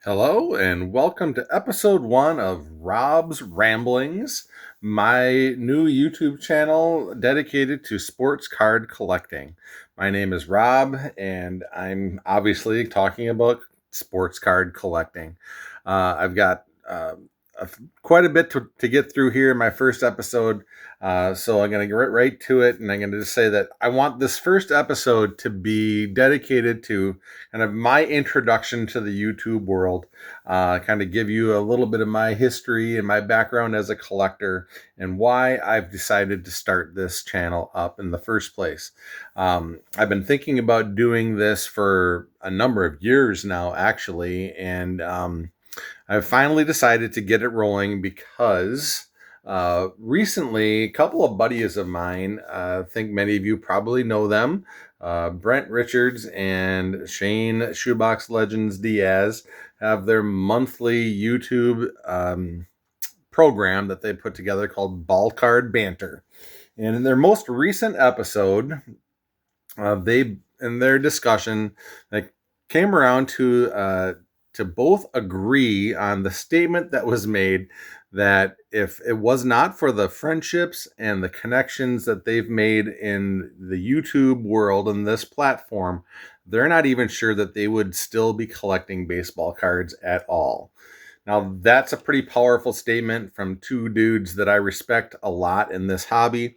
Hello, and welcome to episode 1 of Rob's Ramblings, my new YouTube channel dedicated to sports card collecting. My name is Rob, and I'm obviously talking about sports card collecting. I've got quite a bit to get through here in my first episode, so I'm going to get right to it, and I'm going to just say that I want this first episode to be dedicated to kind of my introduction to the YouTube world, kind of give you a little bit of my history and my background as a collector and why I've decided to start this channel up in the first place. I've been thinking about doing this for a number of years now, actually, and I've finally decided to get it rolling because recently a couple of buddies of mine, I think many of you probably know them, Brent Richards and Shane Shoebox Legends Diaz, have their monthly YouTube program that they put together called Ball Card Banter. And in their most recent episode, they in their discussion, they came around to both agree on the statement that was made that if it was not for the friendships and the connections that they've made in the YouTube world and this platform, they're not even sure that they would still be collecting baseball cards at all. Now, that's a pretty powerful statement from two dudes that I respect a lot in this hobby.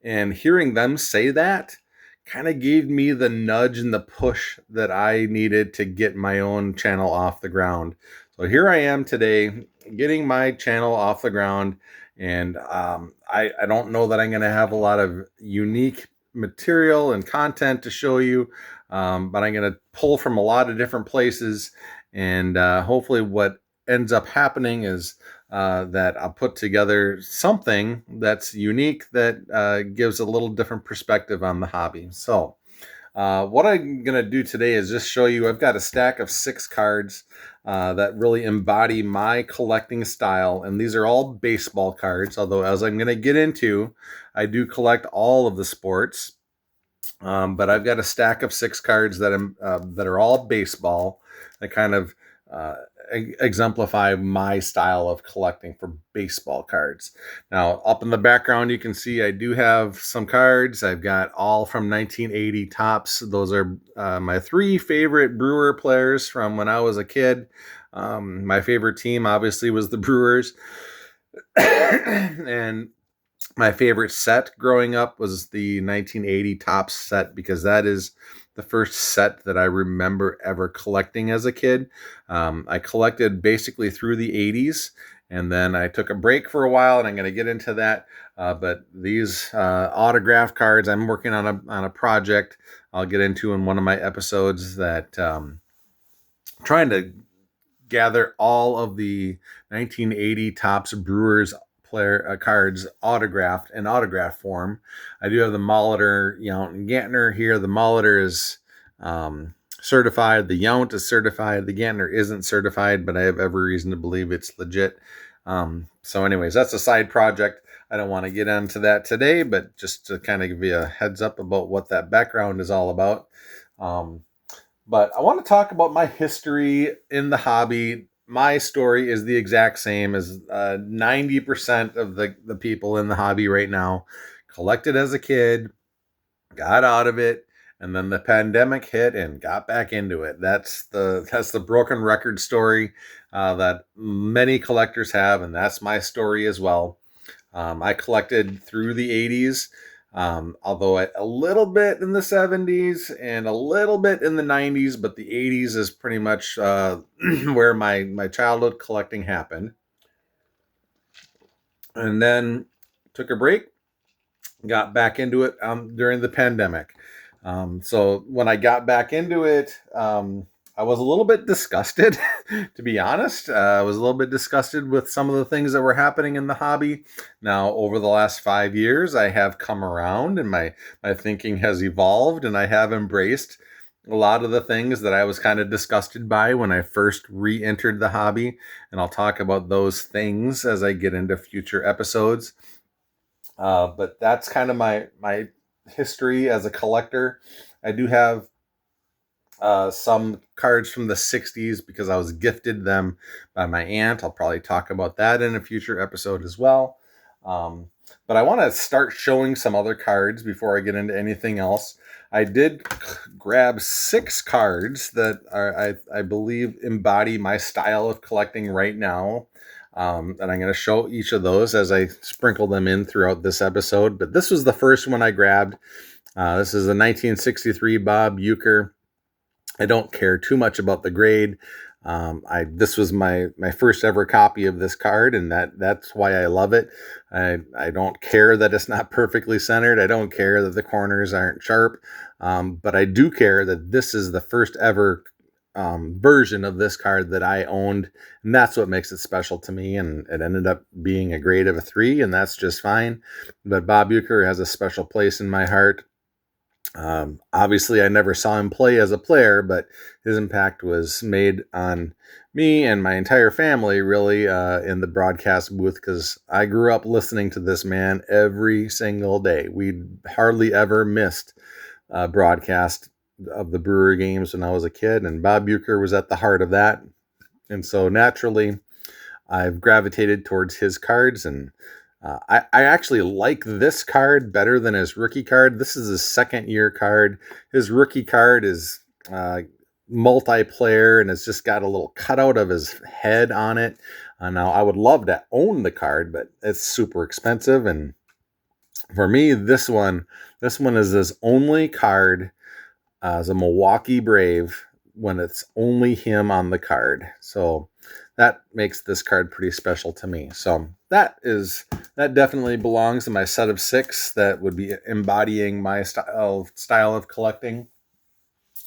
And hearing them say that kind of gave me the nudge and the push that I needed to get my own channel off the ground. So here I am today, getting my channel off the ground. And I don't know that I'm going to have a lot of unique material and content to show you, but I'm going to pull from a lot of different places. And hopefully what ends up happening is that I'll put together something that's unique that gives a little different perspective on the hobby. So what I'm going to do today is just show you, I've got a stack of 6 cards that really embody my collecting style. And these are all baseball cards, although as I'm going to get into, I do collect all of the sports. But I've got a stack of 6 cards that are all baseball that kind of uh, exemplify my style of collecting for baseball cards. Now, up in the background, you can see I do have some cards. I've got all from 1980 Topps. Those are my 3 favorite Brewer players from when I was a kid. My favorite team, obviously, was the Brewers. And my favorite set growing up was the 1980 Topps set because that is the first set that I remember ever collecting as a kid. I collected basically through the 80s, and then I took a break for a while, and I'm going to get into that. But these autograph cards, I'm working on a project I'll get into in one of my episodes that trying to gather all of the 1980 Topps Brewers player cards autographed in autograph form. I do have the Molitor, Yount, and Gantner here. The Molitor is certified. The Yount is certified. The Gantner isn't certified, but I have every reason to believe it's legit. So anyways, that's a side project. I don't want to get into that today, but just to kind of give you a heads up about what that background is all about. But I want to talk about my history in the hobby. My story is the exact same as 90% of the people in the hobby right now. Collected as a kid, got out of it, and then the pandemic hit and got back into it. That's the broken record story that many collectors have, and that's my story as well. I collected through the 80s, although a little bit in the 70s and a little bit in the 90s, but the 80s is pretty much where my childhood collecting happened. And then took a break, got back into it during the pandemic. So when I got back into it, I was a little bit disgusted, to be honest. I was a little bit disgusted with some of the things that were happening in the hobby. Now, over the last 5 years, I have come around and my thinking has evolved, and I have embraced a lot of the things that I was kind of disgusted by when I first re-entered the hobby. And I'll talk about those things as I get into future episodes. But that's kind of my history as a collector. I do have some cards from the 60s because I was gifted them by my aunt. I'll probably talk about that in a future episode as well. Um, but I want to start showing some other cards before I get into anything else. I did grab 6 cards that I believe embody my style of collecting right now. And I'm going to show each of those as I sprinkle them in throughout this episode. But this was the first one I grabbed. This is a 1963 Bob Uker. I don't care too much about the grade. This was my first ever copy of this card, and that's why I love it. I don't care that it's not perfectly centered. I don't care that the corners aren't sharp, but I do care that this is the first ever version of this card that I owned, and that's what makes it special to me. And it ended up being a grade of a 3, and that's just fine. But Bob Uecker has a special place in my heart. Obviously, I never saw him play as a player, but his impact was made on me and my entire family, really, in the broadcast booth, because I grew up listening to this man every single day. We hardly ever missed a broadcast of the Brewer games when I was a kid, and Bob Uecker was at the heart of that. And so naturally, I've gravitated towards his cards, and I actually like this card better than his rookie card. This is his second year card. His rookie card is multiplayer, and it's just got a little cutout of his head on it. Now, I would love to own the card, but it's super expensive. And for me, this one is his only card as a Milwaukee Brave when it's only him on the card. So that makes this card pretty special to me. So that definitely belongs in my set of 6 that would be embodying my style of collecting.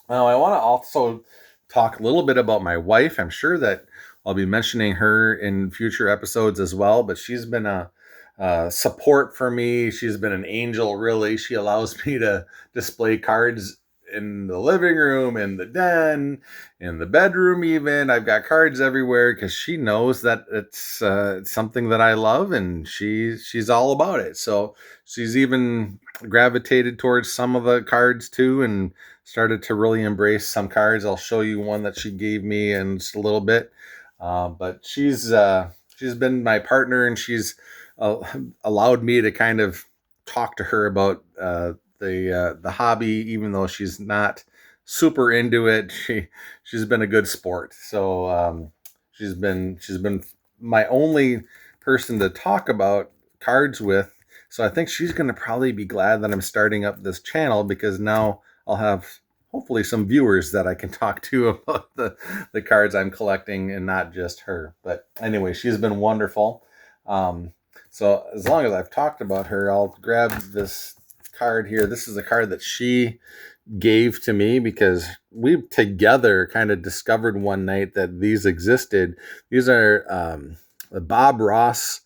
Now, I want to also talk a little bit about my wife. I'm sure that I'll be mentioning her in future episodes as well, but she's been a support for me. She's been an angel, really. She allows me to display cards in the living room, in the den, in the bedroom even. I've got cards everywhere because she knows that it's something that I love, and she's all about it. So she's even gravitated towards some of the cards too, and started to really embrace some cards. I'll show you one that she gave me in just a little bit. But she's been my partner, and she's allowed me to kind of talk to her about the hobby, even though she's not super into it. She's been a good sport. So she's been my only person to talk about cards with. So I think she's going to probably be glad that I'm starting up this channel, because now I'll have hopefully some viewers that I can talk to about the cards I'm collecting, and not just her. But anyway, she's been wonderful. So as long as I've talked about her, I'll grab this card here. This is a card that she gave to me because we together kind of discovered one night that these existed. These are the Bob Ross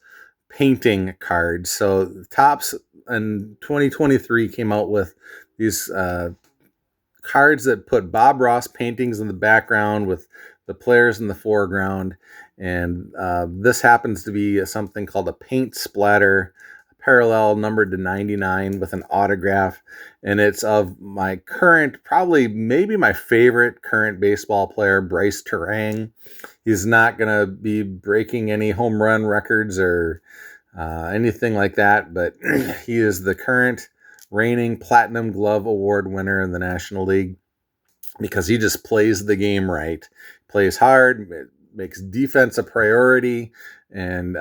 painting cards. So Topps in 2023 came out with these cards that put Bob Ross paintings in the background with the players in the foreground. And this happens to be something called a paint splatter, parallel numbered to 99 with an autograph. And it's of my current, probably maybe my favorite current baseball player, Bryce Terang. He's not going to be breaking any home run records or anything like that, but he is the current reigning Platinum Glove Award winner in the National League, because he just plays the game right, plays hard, makes defense a priority, and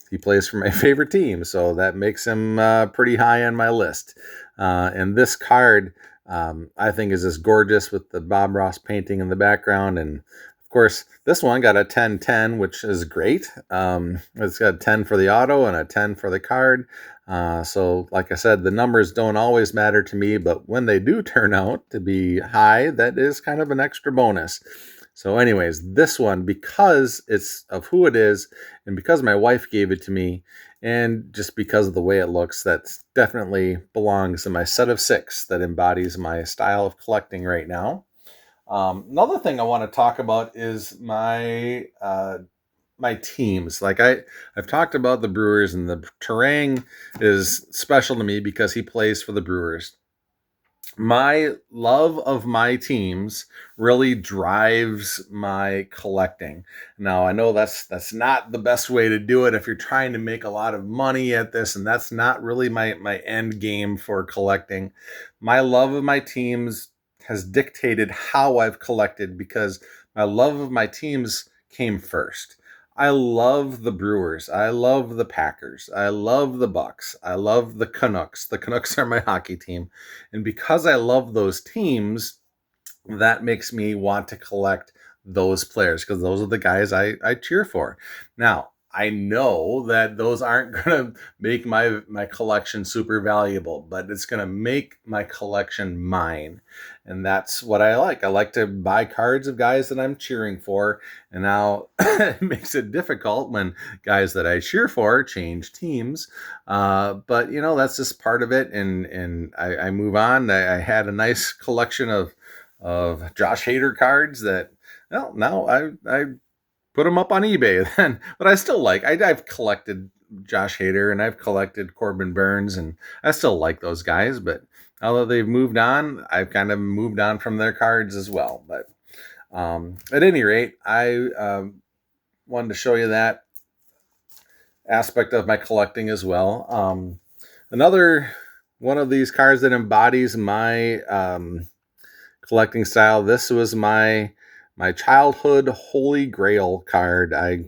he plays for my favorite team, so that makes him pretty high on my list. And this card, I think, is just gorgeous with the Bob Ross painting in the background. And of course, this one got a 10-10, which is great. It's got a 10 for the auto and a 10 for the card. So like I said, the numbers don't always matter to me, but when they do turn out to be high, that is kind of an extra bonus. So anyways, this one, because it's of who it is, and because my wife gave it to me, and just because of the way it looks, that definitely belongs in my set of 6 that embodies my style of collecting right now. Another thing I want to talk about is my teams. Like I've talked about the Brewers, and the Terang is special to me because he plays for the Brewers. My love of my teams really drives my collecting. Now, I know that's not the best way to do it if you're trying to make a lot of money at this, and that's not really my end game for collecting. My love of my teams has dictated how I've collected because my love of my teams came first. I love the Brewers. I love the Packers. I love the Bucks. I love the Canucks. The Canucks are my hockey team. And because I love those teams, that makes me want to collect those players because those are the guys I cheer for. Now, I know that those aren't going to make my collection super valuable, but it's going to make my collection mine. And that's what I like. I like to buy cards of guys that I'm cheering for. And now it makes it difficult when guys that I cheer for change teams. But, that's just part of it. And I move on. I had a nice collection of Josh Hader cards that, well, now I put them up on eBay then, but I still like. I've collected Josh Hader and I've collected Corbin Burns, and I still like those guys. But although they've moved on, I've kind of moved on from their cards as well. But at any rate, I wanted to show you that aspect of my collecting as well. Another one of these cards that embodies my collecting style. This was my childhood holy grail card. I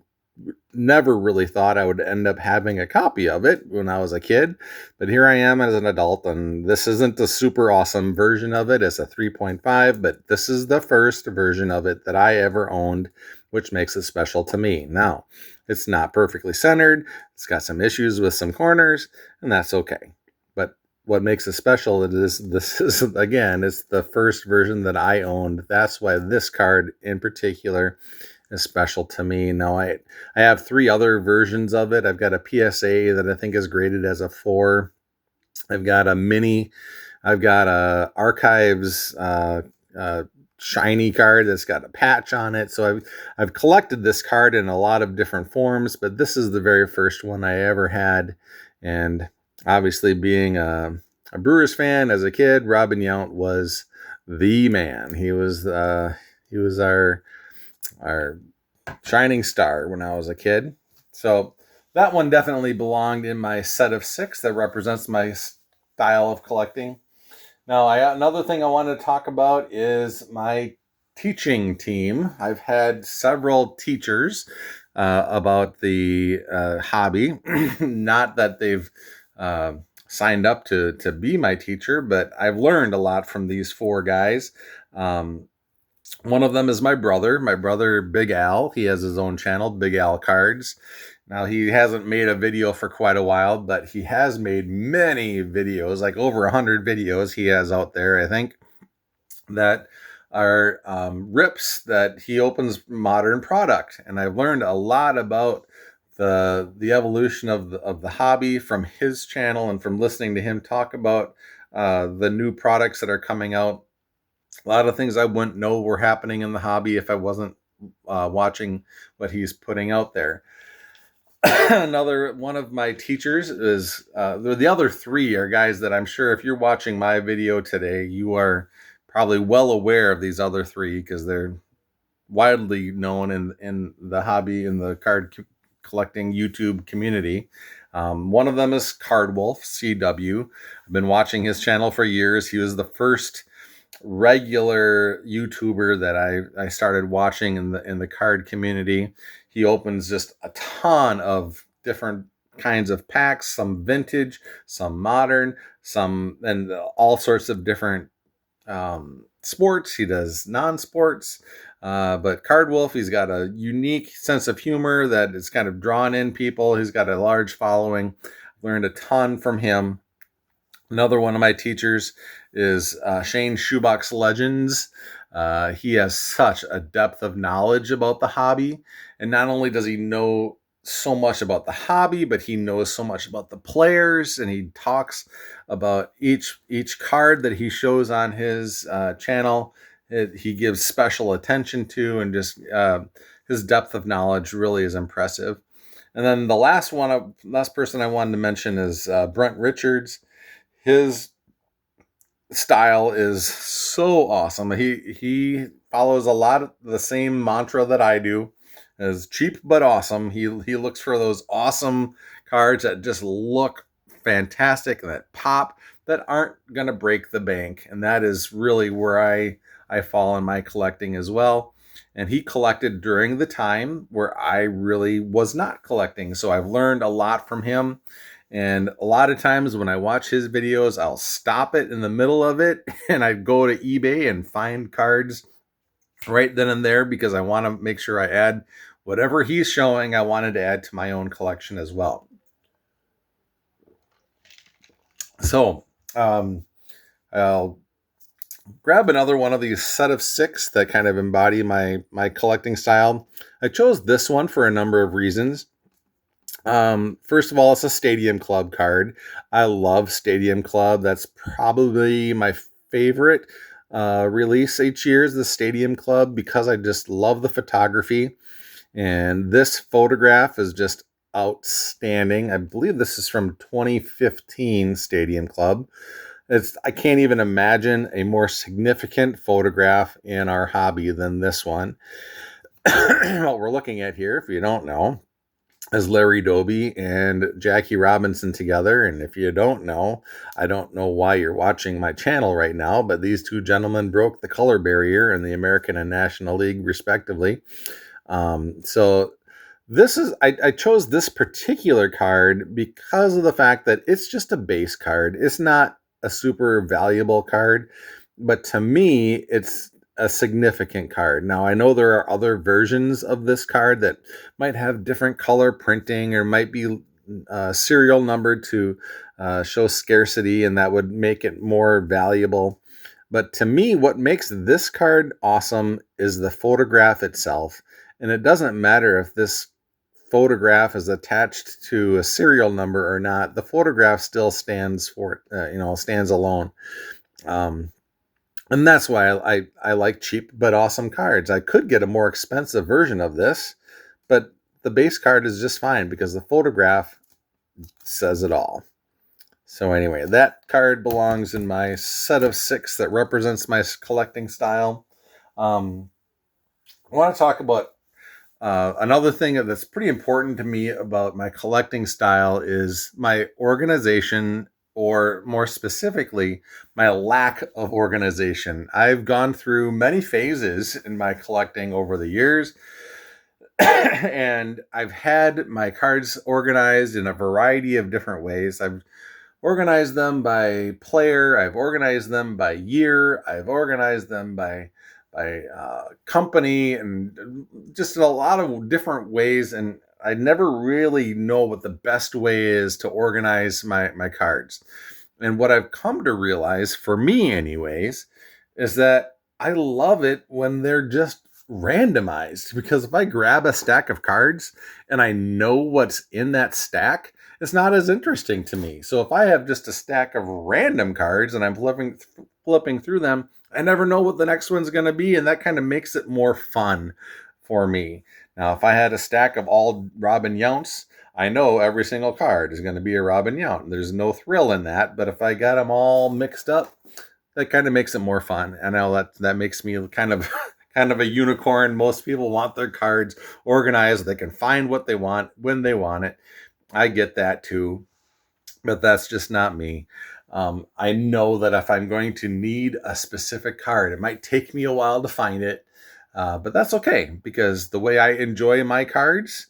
never really thought I would end up having a copy of it when I was a kid, but here I am as an adult, and this isn't the super awesome version of it. It's a 3.5, but this is the first version of it that I ever owned, which makes it special to me. Now, it's not perfectly centered. It's got some issues with some corners, and that's okay. But what makes it special is this is, again, it's the first version that I owned. That's why this card in particular is special to me. Now, I have 3 other versions of it. I've got a PSA that I think is graded as a 4. I've got a mini. I've got a archives shiny card that's got a patch on it. So I've collected this card in a lot of different forms, but this is the very first one I ever had. And obviously, being a Brewers fan as a kid, Robin Yount was the man. He was our shining star when I was a kid. So that one definitely belonged in my set of 6 that represents my style of collecting. Now, another thing I want to talk about is my teaching team. I've had several teachers about the hobby. Not that they've signed up to be my teacher, but I've learned a lot from these 4 guys. One of them is my brother, Big Al. He has his own channel, Big Al Cards. Now, he hasn't made a video for quite a while, but he has made many videos, like over 100 videos he has out there, I think, that are rips that he opens modern product. And I've learned a lot about the evolution of the hobby from his channel and from listening to him talk about the new products that are coming out. A lot of things I wouldn't know were happening in the hobby if I wasn't watching what he's putting out there. Another one of my teachers is the other 3 are guys that I'm sure if you're watching my video today, you are probably well aware of these other 3 because they're widely known in the hobby, in the card collecting YouTube community. One of them is Card Wolf CW. I've been watching his channel for years. He was the first regular YouTuber that I started watching in the card community. He opens just a ton of different kinds of packs, some vintage, some modern, some, and all sorts of different sports. He does non-sports, but Card Wolf, he's got a unique sense of humor that is kind of drawn in people. He's got a large following. Learned a ton from him. Another one of my teachers is Shane Shoebox Legends. He has such a depth of knowledge about the hobby. And not only does he know so much about the hobby, but he knows so much about the players. And he talks about each card that he shows on his channel. He gives special attention to, and just his depth of knowledge really is impressive. And then the last person I wanted to mention is Brent Richards. His style is so awesome. He follows a lot of the same mantra that I do, as cheap but awesome. He looks for those awesome cards that just look fantastic and that pop, that aren't going to break the bank, and that is really where I fall in my collecting as well. And he collected during the time where I really was not collecting, so I've learned a lot from him. And a lot of times when I watch his videos, I'll stop it in the middle of it and I go to eBay and find cards right then and there, because I want to make sure I add whatever he's showing, I wanted to add to my own collection as well. So I'll grab another one of these set of 6 that kind of embody my collecting style. I chose this one for a number of reasons. First of all, it's a Stadium Club card. I love Stadium Club. That's probably my favorite release each year is the Stadium Club, because I just love the photography. And this photograph is just outstanding. I believe this is from 2015 Stadium Club. I can't even imagine a more significant photograph in our hobby than this one. What we're looking at here, if you don't know, as Larry Doby and Jackie Robinson together. And if you don't know, I don't know why you're watching my channel right now, but these two gentlemen broke the color barrier in the American and National League, respectively. So this is, I chose this particular card because of the fact that it's just a base card. It's not a super valuable card, but to me, it's a significant card. Now, I know there are other versions of this card that might have different color printing or might be serial numbered to show scarcity, and that would make it more valuable. But to me, what makes this card awesome is the photograph itself. And it doesn't matter if this photograph is attached to a serial number or not. The photograph still stands for, stands alone. And that's why I like cheap but awesome cards. I could get a more expensive version of this, but the base card is just fine because the photograph says it all. So anyway, that card belongs in my set of 6 that represents my collecting style. I want to talk about another thing that's pretty important to me about my collecting style is my organization, or more specifically, my lack of organization. I've gone through many phases in my collecting over the years, and I've had my cards organized in a variety of different ways. I've organized them by player, I've organized them by year, I've organized them by company, and just in a lot of different ways. And I never really know what the best way is to organize my cards. And what I've come to realize, for me anyways, is that I love it when they're just randomized. Because if I grab a stack of cards and I know what's in that stack, it's not as interesting to me. So if I have just a stack of random cards and I'm flipping through them, I never know what the next one's going to be, and that kind of makes it more fun for me. Now, if I had a stack of all Robin Younts, I know every single card is going to be a Robin Yount. There's no thrill in that, but if I got them all mixed up, that kind of makes it more fun. I know that makes me kind of kind of a unicorn. Most people want their cards organized. They can find what they want when they want it. I get that too, but that's just not me. I know that if I'm going to need a specific card, it might take me a while to find it, but that's okay, because the way I enjoy my cards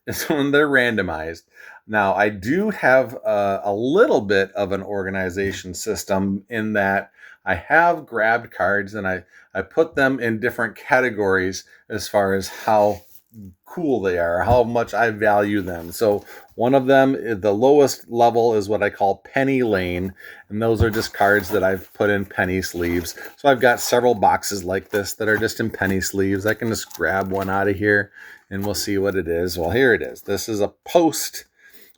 is when they're randomized. Now, I do have a little bit of an organization system in that I have grabbed cards and I put them in different categories as far as how cool they are, how much I value them. So one of them, the lowest level, is what I call Penny Lane, and those are just cards that I've put in penny sleeves. So I've got several boxes like this that are just in penny sleeves. I can just grab one out of here and we'll see what it is. Well, here it is. This is a post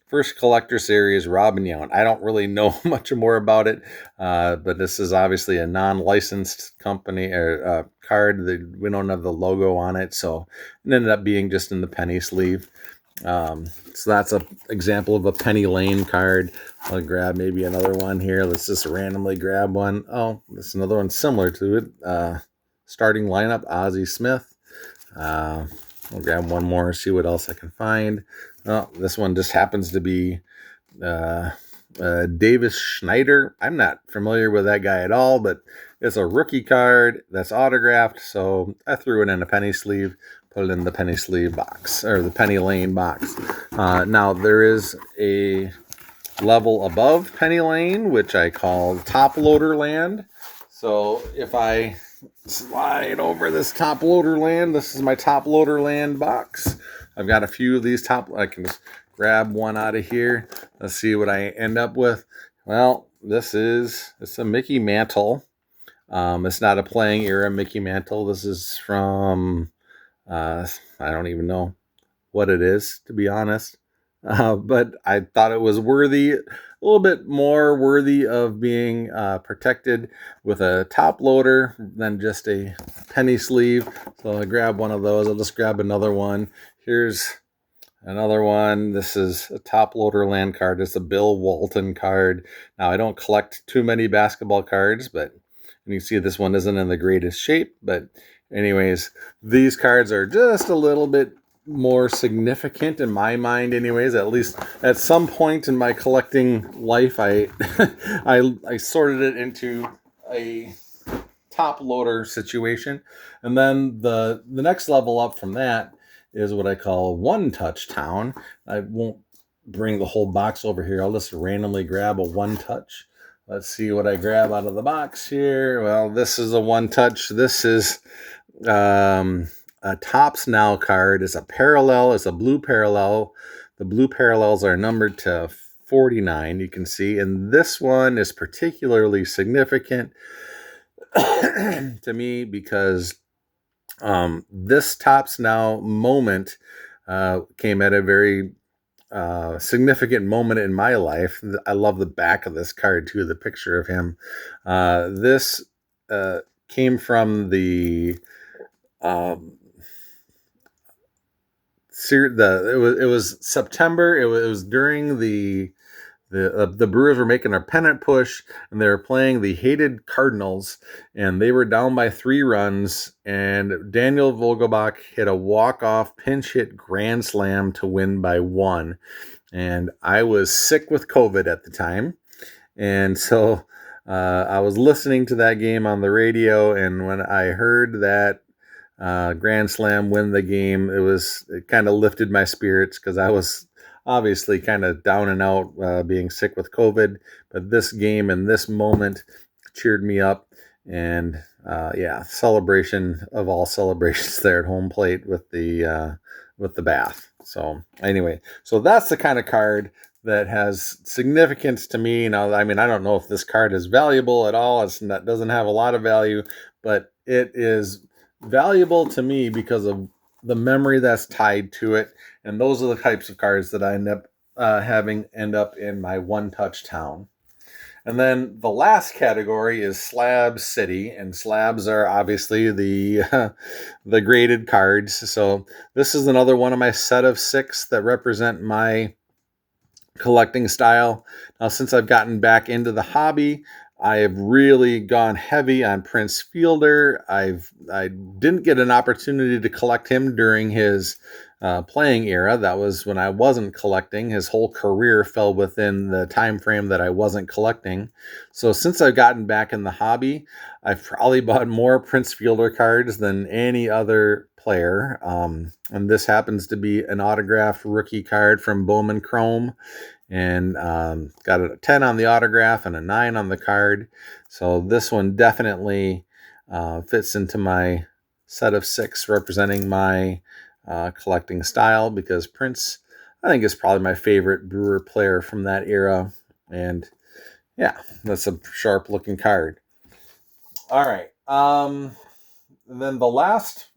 First Collector Series Robin Yount. I don't really know much more about it, but this is obviously a non-licensed company or card. We don't have the logo on it, so it ended up being just in the penny sleeve. So that's an example of a Penny Lane card. I'll grab maybe another one here. Let's just randomly grab one. Oh, this is another one similar to it. Starting lineup, Ozzie Smith. I'll grab one more, see what else I can find. Oh, this one just happens to be uh, Davis Schneider. I'm not familiar with that guy at all, but it's a rookie card that's autographed, so I threw it in a penny sleeve, put it in the penny sleeve box, or the Penny Lane box. Now, there is a level above Penny Lane, which I call Top Loader Land. So if I slide over this Top Loader Land, this is my Top Loader Land box. I've got a few of these I can just grab one out of here. Let's see what I end up with. Well, it's a Mickey Mantle. It's not a playing era Mickey Mantle. This is from, I don't even know what it is, to be honest. But I thought it was a little bit more worthy of being protected with a top loader than just a penny sleeve. So I grab one of those. I'll just grab another one. Here's another one. This is a top loader land card. It's a Bill Walton card. Now, I don't collect too many basketball cards, but you can see this one isn't in the greatest shape. But anyways, these cards are just a little bit more significant in my mind, anyways. At least at some point in my collecting life, I I sorted it into a top loader situation. And then the next level up from that is what I call one touch town. I won't bring the whole box over here. I'll just randomly grab a one touch. Let's see what I grab out of the box here. Well, this is a one touch. This is a Topps Now card. It's a parallel. It's a blue parallel. The blue parallels are numbered to 49, you can see. And this one is particularly significant to me because this Topps Now moment came at a very significant moment in my life. I love the back of this card too, the picture of him. This came from the it was September. It was during the Brewers were making their pennant push, and they were playing the hated Cardinals, and they were down by 3 runs, and Daniel Vogelbach hit a walk-off pinch hit grand slam to win by 1. And I was sick with COVID at the time, and so I was listening to that game on the radio, and when I heard that grand slam win the game, it kind of lifted my spirits because I was obviously kind of down and out being sick with COVID, but this game and this moment cheered me up. And celebration of all celebrations there at home plate with the bath. So anyway, so that's the kind of card that has significance to me. Now, I mean, I don't know if this card is valuable at all. It doesn't have a lot of value, but it is valuable to me because of the memory that's tied to it. And those are the types of cards that I end up end up in my one touch town. And then the last category is Slab City, and slabs are obviously the graded cards. So this is another one of my set of 6 that represent my collecting style. Now, since I've gotten back into the hobby, I have really gone heavy on Prince Fielder. I didn't get an opportunity to collect him during his playing era. That was when I wasn't collecting. His whole career fell within the time frame that I wasn't collecting. So since I've gotten back in the hobby, I've probably bought more Prince Fielder cards than any other player. And this happens to be an autographed rookie card from Bowman Chrome, and got a 10 on the autograph and a 9 on the card. So this one definitely fits into my set of 6 representing my collecting style, because Prince, I think, is probably my favorite Brewer player from that era. And yeah, that's a sharp looking card. All right. Then the last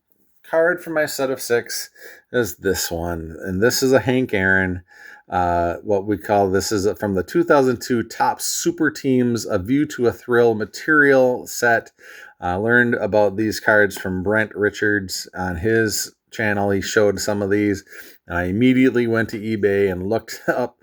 card for my set of 6 is this one. And this is a Hank Aaron. This is from the 2002 Topps Super Teams A View to a Thrill material set. I learned about these cards from Brent Richards on his channel, he showed some of these. And I immediately went to eBay and looked up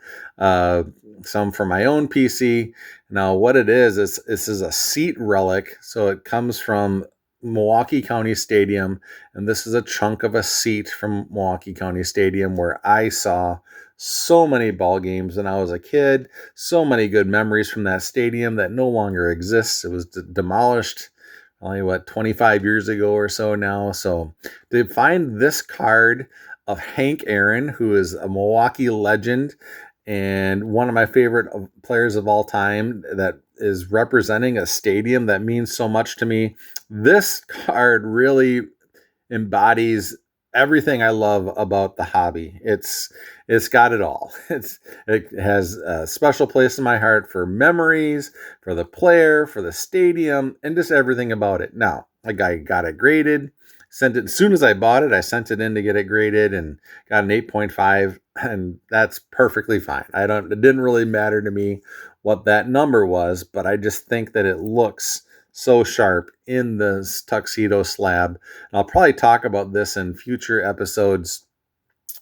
some for my own PC. Now, what it is this is a seat relic. So it comes from Milwaukee County Stadium, and this is a chunk of a seat from Milwaukee County Stadium where I saw so many ball games when I was a kid, so many good memories from that stadium that no longer exists. It was demolished only 25 years ago or so now. So to find this card of Hank Aaron, who is a Milwaukee legend and one of my favorite players of all time, that is representing a stadium that means so much to me. This card really embodies everything I love about the hobby. It's got it all. It has a special place in my heart for memories, for the player, for the stadium, and just everything about it. Now, I got it graded. Sent it as soon as I bought it. I sent it in to get it graded and got an 8.5, and that's perfectly fine. It didn't really matter to me what that number was, but I just think that it looks so sharp in this tuxedo slab. And I'll probably talk about this in future episodes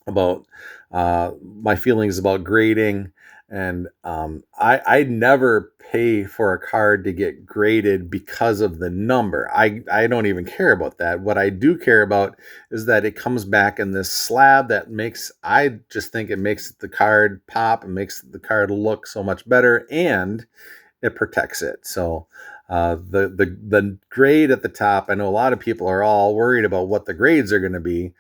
about my feelings about grading. And I never pay for a card to get graded because of the number. I don't even care about that. What I do care about is that it comes back in this slab that I just think it makes the card pop and makes the card look so much better, and it protects it. So the grade at the top, I know a lot of people are all worried about what the grades are going to be,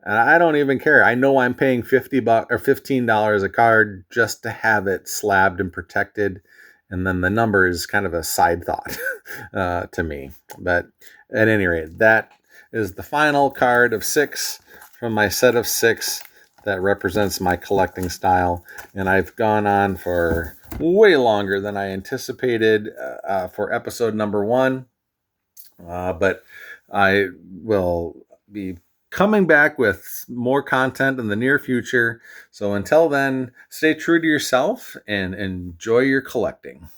and I don't even care. I know I'm paying $50 or $15 a card just to have it slabbed and protected, and then the number is kind of a side thought to me. But at any rate, that is the final card of 6 from my set of 6 that represents my collecting style, and I've gone on for way longer than I anticipated for episode number 1, but I will be coming back with more content in the near future. So until then, stay true to yourself and enjoy your collecting.